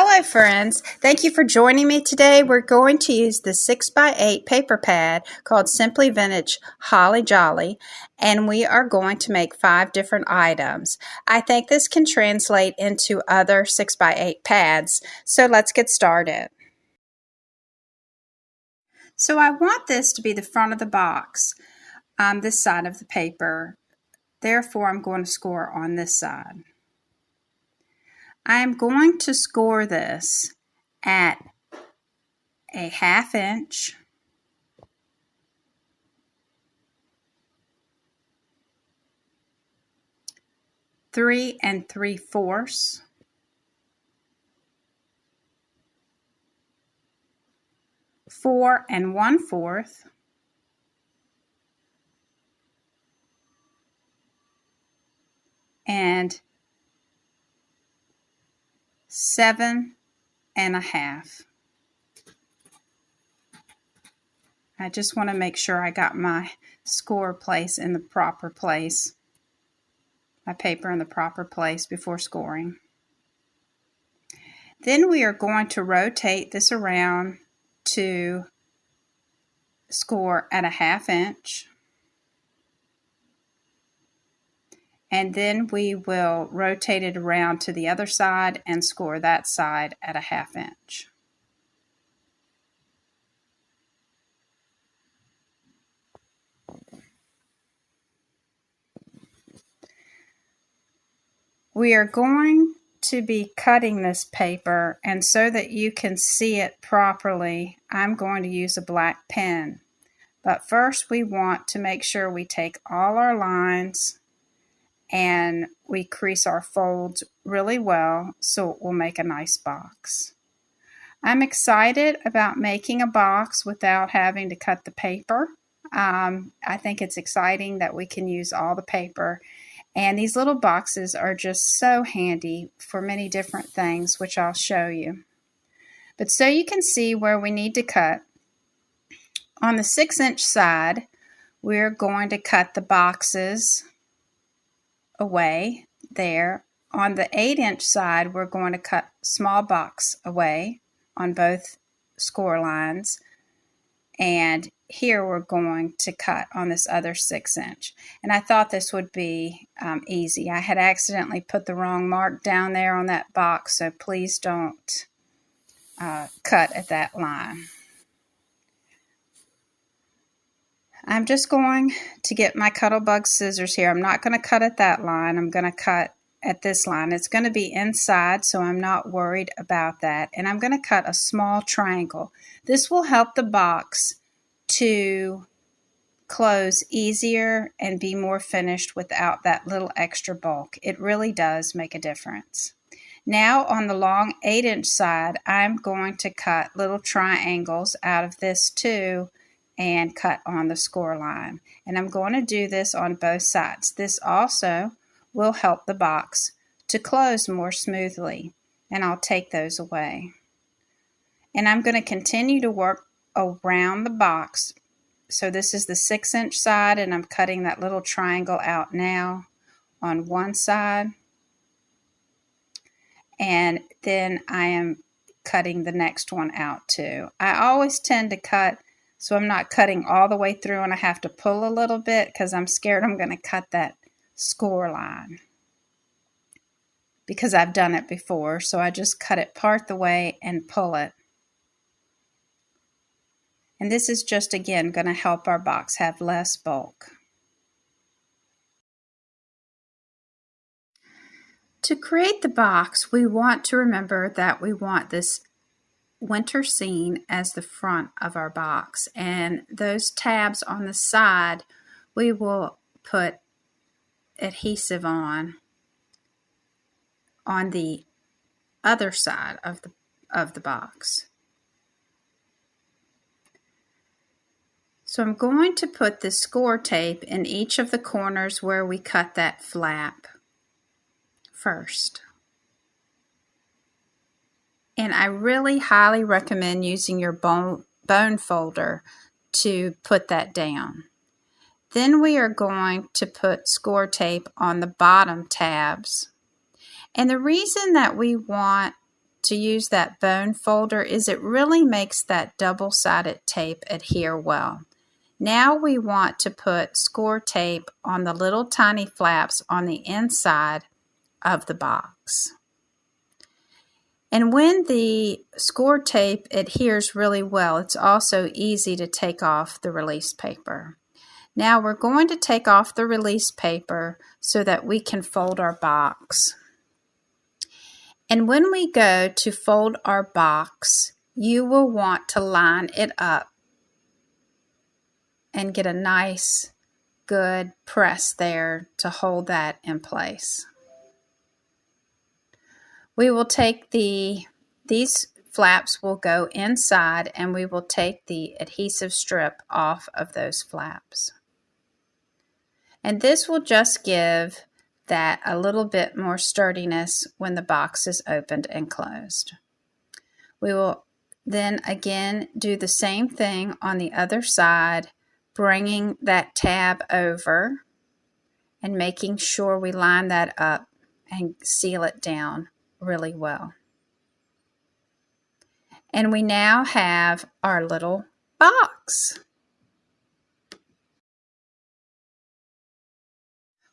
Hello friends, thank you for joining me today. We're going to use the 6x8 paper pad called Simply Vintage Holly Jolly, and we are going to make 5 different items. I think this can translate into other 6x8 pads, so let's get started. So I want this to be the front of the box on this side of the paper, therefore I'm going to score on this side. I am going to score this at a 1/2 inch, three and 3/4, four and 1/4, and 7 1/2. I just want to make sure I got my score place in the proper place, my paper in the proper place before scoring. Then we are going to rotate this around to score at a 1/2 inch. And then we will rotate it around to the other side and score that side at a 1/2 inch. We are going to be cutting this paper, and so that you can see it properly, I'm going to use a black pen. But first we want to make sure we take all our lines and we crease our folds really well so it will make a nice box. I'm excited about making a box without having to cut the paper. I think it's exciting that we can use all the paper. And these little boxes are just so handy for many different things, which I'll show you. But so you can see where we need to cut. On the 6-inch side, we're going to cut the boxes away there. On the 8-inch side, we're going to cut small box away on both score lines. And here we're going to cut on this other 6-inch. And I thought this would be easy. I had accidentally put the wrong mark down there on that box, so please don't cut at that line. I'm just going to get my Cuttlebug scissors here. I'm not going to cut at that line. I'm going to cut at this line. It's going to be inside, so I'm not worried about that. And I'm going to cut a small triangle. This will help the box to close easier and be more finished without that little extra bulk. It really does make a difference. Now on the long 8-inch side, I'm going to cut little triangles out of this too and cut on the score line. And I'm going to do this on both sides. This also will help the box to close more smoothly, and I'll take those away. And I'm going to continue to work around the box. So this is the 6-inch side, and I'm cutting that little triangle out now on one side. And then I am cutting the next one out too. I always tend to cut so I'm not cutting all the way through and I have to pull a little bit because I'm scared I'm going to cut that score line, because I've done it before. So I just cut it part the way and pull it. And this is just, again, going to help our box have less bulk. To create the box, we want to remember that we want this winter scene as the front of our box. And those tabs on the side, we will put adhesive on the other side of the box. So I'm going to put the score tape in each of the corners where we cut that flap first. And I really highly recommend using your bone folder to put that down. Then we are going to put score tape on the bottom tabs. And the reason that we want to use that bone folder is it really makes that double-sided tape adhere well. Now we want to put score tape on the little tiny flaps on the inside of the box. And when the score tape adheres really well, it's also easy to take off the release paper. Now we're going to take off the release paper so that we can fold our box. And when we go to fold our box, you will want to line it up and get a nice, good press there to hold that in place. We will take these flaps will go inside, and we will take the adhesive strip off of those flaps. And this will just give that a little bit more sturdiness when the box is opened and closed. We will then again do the same thing on the other side, bringing that tab over and making sure we line that up and seal it down really well. And we now have our little box.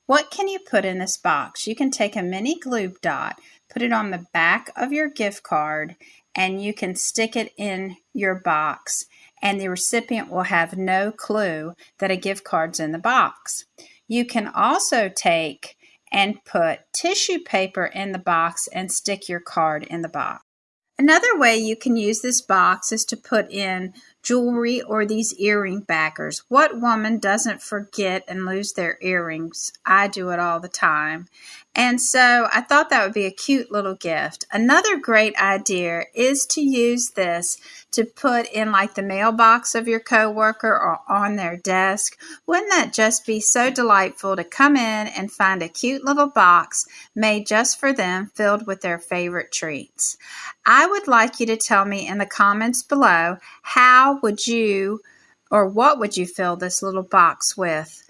What can you put in this box? You can take a mini glue dot, put it on the back of your gift card, and you can stick it in your box, and the recipient will have no clue that a gift card's in the box. You can also take and put tissue paper in the box and stick your card in the box. Another way you can use this box is to put in jewelry or these earring backers. What woman doesn't forget and lose their earrings? I do it all the time. And so I thought that would be a cute little gift. Another great idea is to use this to put in like the mailbox of your coworker or on their desk. Wouldn't that just be so delightful to come in and find a cute little box made just for them, filled with their favorite treats? I would like you to tell me in the comments below, how would you or what would you fill this little box with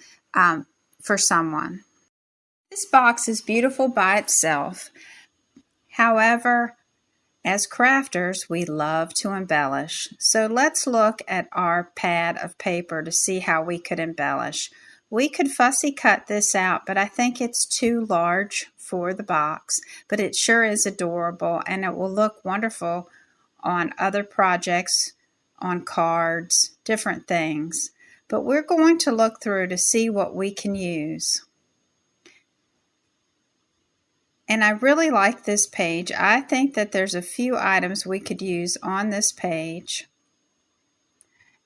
for someone? This box is beautiful by itself. However, as crafters, we love to embellish. So let's look at our pad of paper to see how we could embellish. We could fussy cut this out, but I think it's too large for the box, but it sure is adorable, and it will look wonderful on other projects, on cards, different things. But we're going to look through to see what we can use. And I really like this page. I think that there's a few items we could use on this page.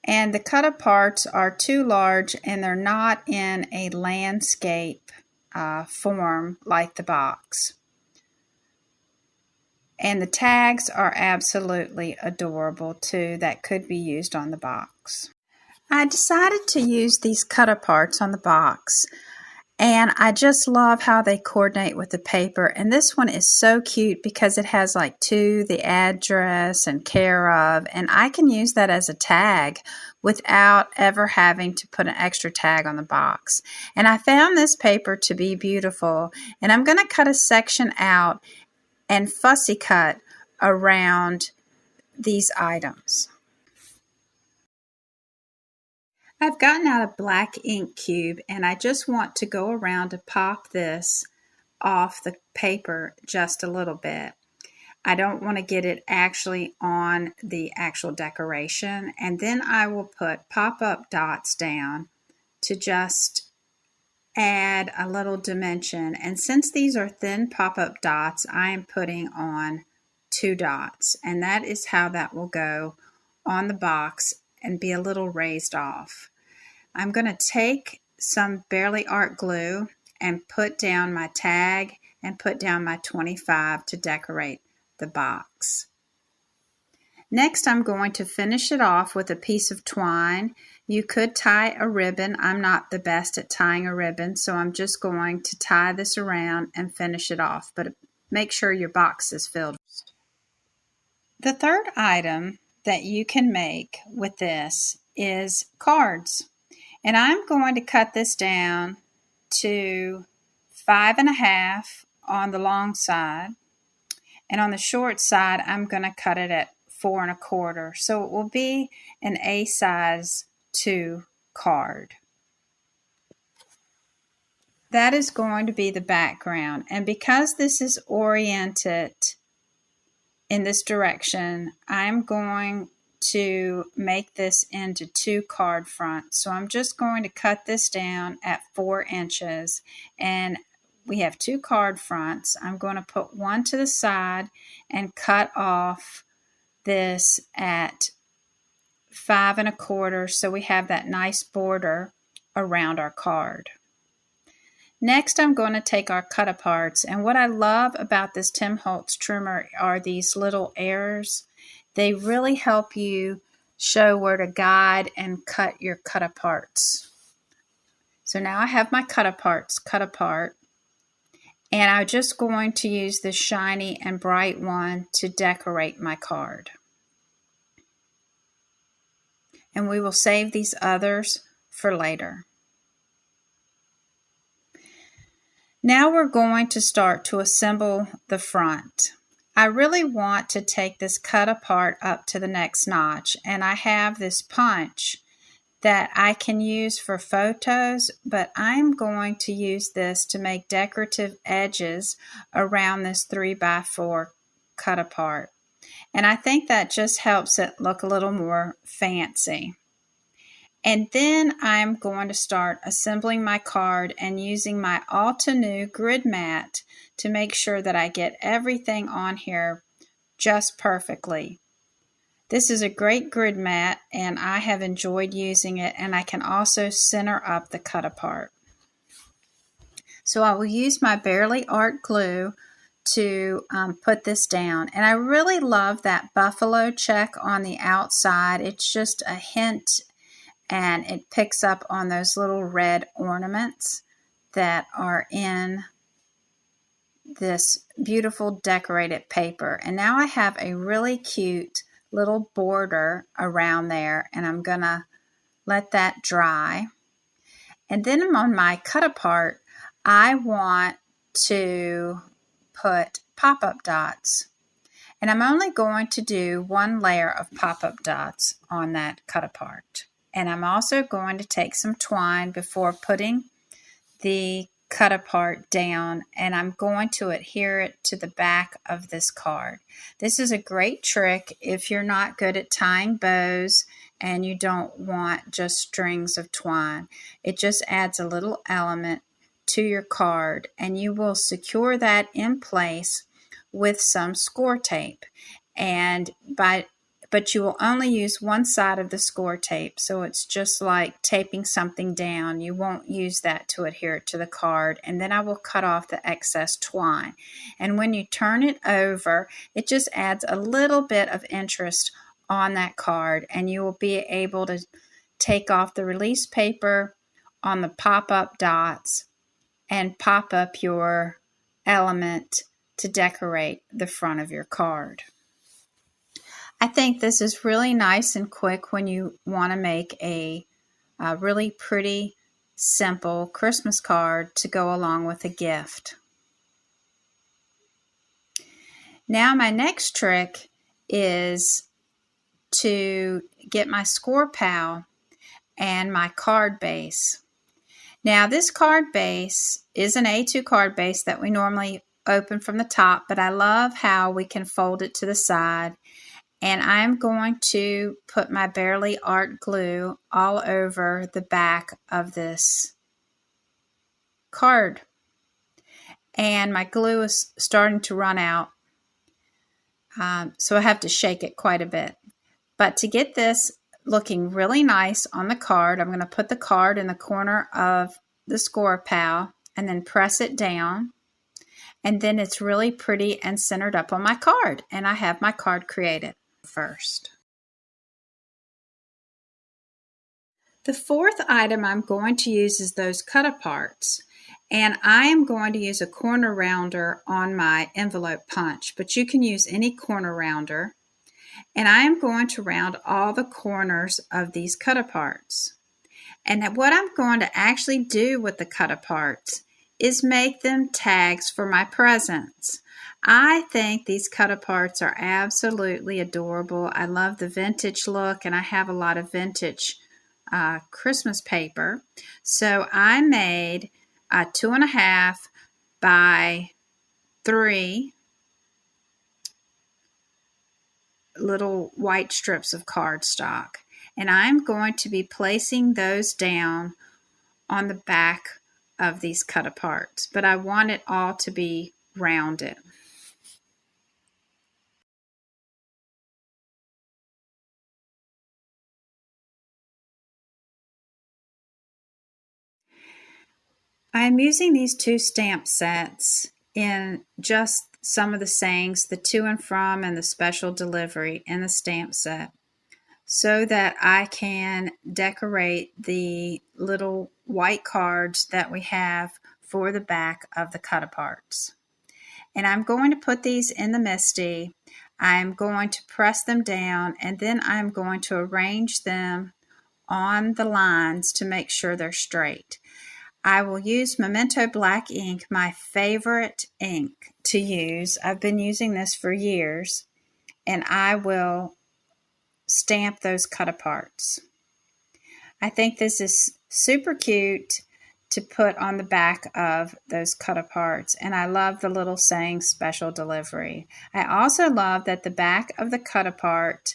And the cut aparts are too large, and they're not in a landscape form like the box. And the tags are absolutely adorable too. That could be used on the box. I decided to use these cut aparts on the box. And I just love how they coordinate with the paper. And this one is so cute because it has like to, the address, and care of. And I can use that as a tag without ever having to put an extra tag on the box. And I found this paper to be beautiful. And I'm going to cut a section out and fussy cut around these items. I've gotten out a black ink cube, and I just want to go around to pop this off the paper just a little bit. I don't want to get it actually on the actual decoration, and then I will put pop-up dots down to just add a little dimension. And since these are thin pop-up dots, I am putting on 2 dots, and that is how that will go on the box and be a little raised off. I'm going to take some Barely Art glue and put down my tag and put down my 25 to decorate the box. Next, I'm going to finish it off with a piece of twine. You could tie a ribbon. I'm not the best at tying a ribbon, so I'm just going to tie this around and finish it off, but make sure your box is filled. The third item that you can make with this is cards. And I'm going to cut this down to 5.5 on the long side. And on the short side, I'm going to cut it at 4 1/4. So it will be an A size 2 card. That is going to be the background. And because this is oriented in this direction, I'm going to make this into 2 card fronts. So I'm just going to cut this down at 4 inches, and we have 2 card fronts. I'm going to put one to the side and cut off this at 5 1/4 so we have that nice border around our card. Next, I'm going to take our cut aparts, and what I love about this Tim Holtz trimmer are these little errors. They really help you show where to guide and cut your cut aparts. So now I have my cut aparts cut apart, and I'm just going to use this shiny and bright one to decorate my card. And we will save these others for later. Now we're going to start to assemble the front. I really want to take this cut apart up to the next notch, and I have this punch that I can use for photos, but I'm going to use this to make decorative edges around this 3x4 cut apart. And I think that just helps it look a little more fancy. And then I'm going to start assembling my card and using my Altenew grid mat to make sure that I get everything on here just perfectly. This is a great grid mat, and I have enjoyed using it, and I can also center up the cut apart. So I will use my Barely Art glue to put this down. And I really love that buffalo check on the outside. It's just a hint, and it picks up on those little red ornaments that are in this beautiful decorated paper. And now I have a really cute little border around there, and I'm gonna let that dry. And then on my cut apart, I want to put pop-up dots. And I'm only going to do one layer of pop-up dots on that cut apart. And I'm also going to take some twine before putting the cut apart down, and I'm going to adhere it to the back of this card. This is a great trick if you're not good at tying bows and you don't want just strings of twine. It just adds a little element to your card, and you will secure that in place with some score tape. But you will only use one side of the score tape, so it's just like taping something down. You won't use that to adhere it to the card, and then I will cut off the excess twine. And when you turn it over, it just adds a little bit of interest on that card, and you will be able to take off the release paper on the pop-up dots and pop up your element to decorate the front of your card. I think this is really nice and quick when you want to make a really pretty, simple Christmas card to go along with a gift. Now my next trick is to get my score pal and my card base. Now this card base is an A2 card base that we normally open from the top, but I love how we can fold it to the side. And I'm going to put my Barely Art glue all over the back of this card. And my glue is starting to run out, so I have to shake it quite a bit. But to get this looking really nice on the card, I'm going to put the card in the corner of the score pal and then press it down. And then it's really pretty and centered up on my card. And I have my card created first. The fourth item I'm going to use is those cut aparts, and I am going to use a corner rounder on my envelope punch, but you can use any corner rounder, and I am going to round all the corners of these cut aparts. And what I'm going to actually do with the cut aparts is make them tags for my presents. I think these cut-aparts are absolutely adorable. I love the vintage look, and I have a lot of vintage Christmas paper. So I made a 2.5 by 3 little white strips of cardstock. And I'm going to be placing those down on the back of these cut-aparts, but I want it all to be rounded. I'm using these 2 stamp sets in just some of the sayings, the to and from and the special delivery in the stamp set, so that I can decorate the little white cards that we have for the back of the cut-aparts. And I'm going to put these in the MISTI. I'm going to press them down, and then I'm going to arrange them on the lines to make sure they're straight. I will use Memento Black ink, my favorite ink to use. I've been using this for years, and I will stamp those cut-aparts. I think this is super cute to put on the back of those cut-aparts, and I love the little saying special delivery. I also love that the back of the cut-apart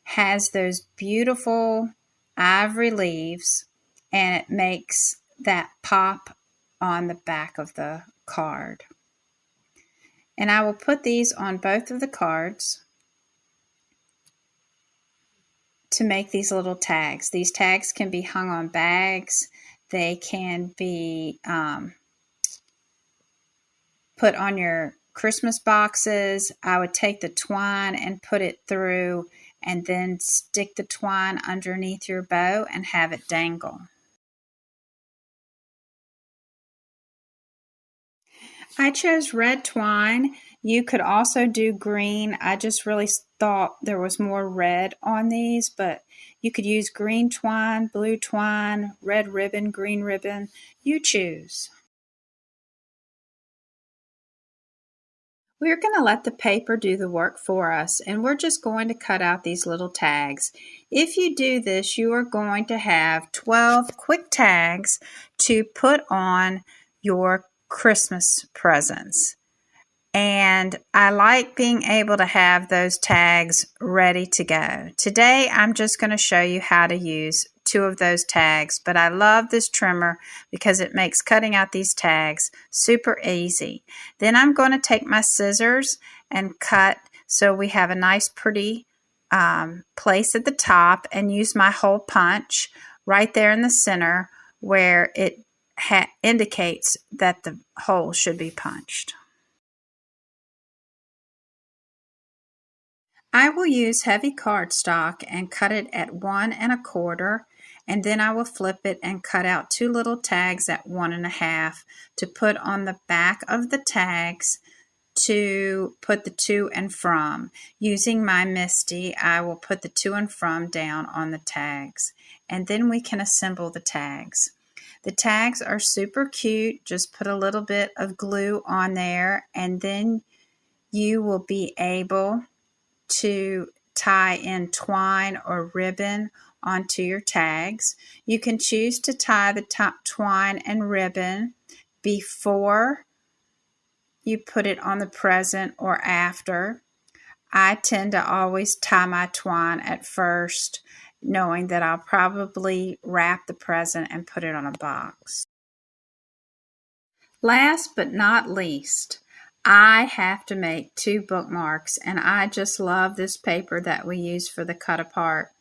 has those beautiful ivory leaves, and it makes that pop on the back of the card. And I will put these on both of the cards to make these little tags. These tags can be hung on bags. They can be put on your Christmas boxes. I would take the twine and put it through and then stick the twine underneath your bow and have it dangle. I chose red twine. You could also do green. I just really thought there was more red on these, but you could use green twine, blue twine, red ribbon, green ribbon. You choose. We're going to let the paper do the work for us, and we're just going to cut out these little tags. If you do this, you are going to have 12 quick tags to put on your Christmas presents. And I like being able to have those tags ready to go. Today, I'm just going to show you how to use 2 of those tags, but I love this trimmer because it makes cutting out these tags super easy. Then I'm going to take my scissors and cut so we have a nice pretty place at the top, and use my hole punch right there in the center where it indicates that the hole should be punched. I will use heavy cardstock and cut it at 1 1/4, and then I will flip it and cut out 2 little tags at 1 1/2 to put on the back of the tags to put the to and from. Using my MISTI, I will put the to and from down on the tags, and then we can assemble the tags. The tags are super cute. Just put a little bit of glue on there, and then you will be able to tie in twine or ribbon onto your tags. You can choose to tie the top twine and ribbon before you put it on the present or after. I tend to always tie my twine at first, knowing that I'll probably wrap the present and put it on a box. Last but not least, I have to make 2 bookmarks, and I just love this paper that we use for the cut apart.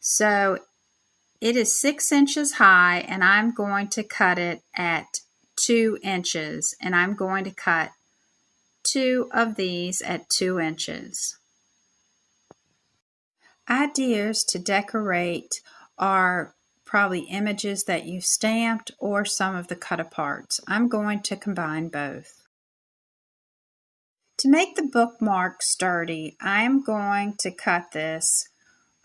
So it is 6 inches high, and I'm going to cut it at 2 inches, and I'm going to cut 2 of these at 2 inches. Ideas to decorate are probably images that you stamped or some of the cut aparts. I'm going to combine both. To make the bookmark sturdy, I'm going to cut this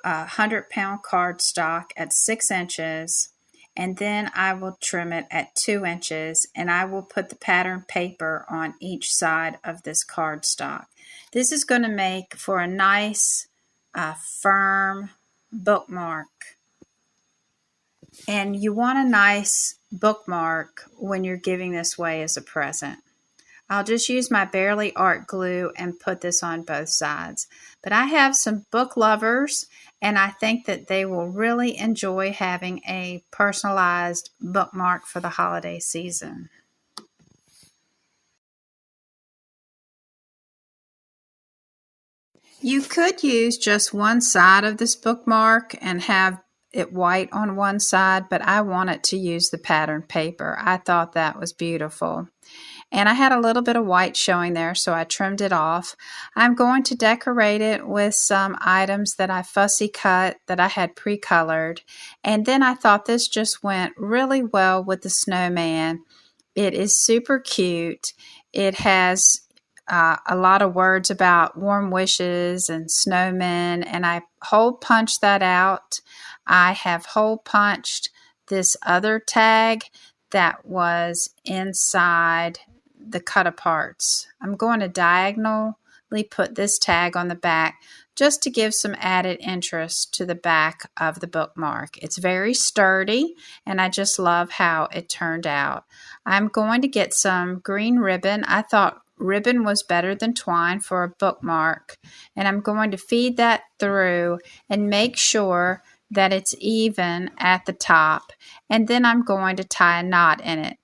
100-pound cardstock at 6 inches, and then I will trim it at 2 inches, and I will put the pattern paper on each side of this cardstock. This is going to make for a nice firm bookmark. And you want a nice bookmark when you're giving this away as a present. I'll just use my Barely Art glue and put this on both sides. But I have some book lovers, and I think that they will really enjoy having a personalized bookmark for the holiday season. You could use just one side of this bookmark and have it white on one side, but I wanted to use the pattern paper. I thought that was beautiful. And I had a little bit of white showing there, so I trimmed it off. I'm going to decorate it with some items that I fussy cut that I had pre-colored. And then I thought this just went really well with the snowman. It is super cute. It has a lot of words about warm wishes and snowmen, and I hole punched that out. I have hole punched this other tag that was inside the cut aparts. I'm going to diagonally put this tag on the back just to give some added interest to the back of the bookmark. It's very sturdy, and I just love how it turned out. I'm going to get some green ribbon. I thought ribbon was better than twine for a bookmark, and I'm going to feed that through and make sure that it's even at the top, and then I'm going to tie a knot in it,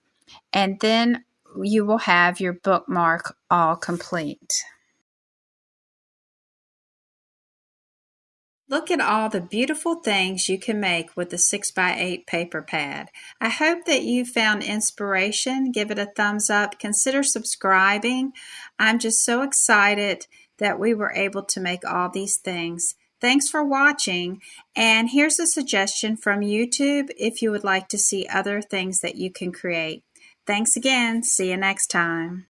and then you will have your bookmark all complete. Look at all the beautiful things you can make with the 6x8 paper pad. I hope that you found inspiration. Give it a thumbs up. Consider subscribing. I'm just so excited that we were able to make all these things. Thanks for watching. And here's a suggestion from YouTube if you would like to see other things that you can create. Thanks again. See you next time.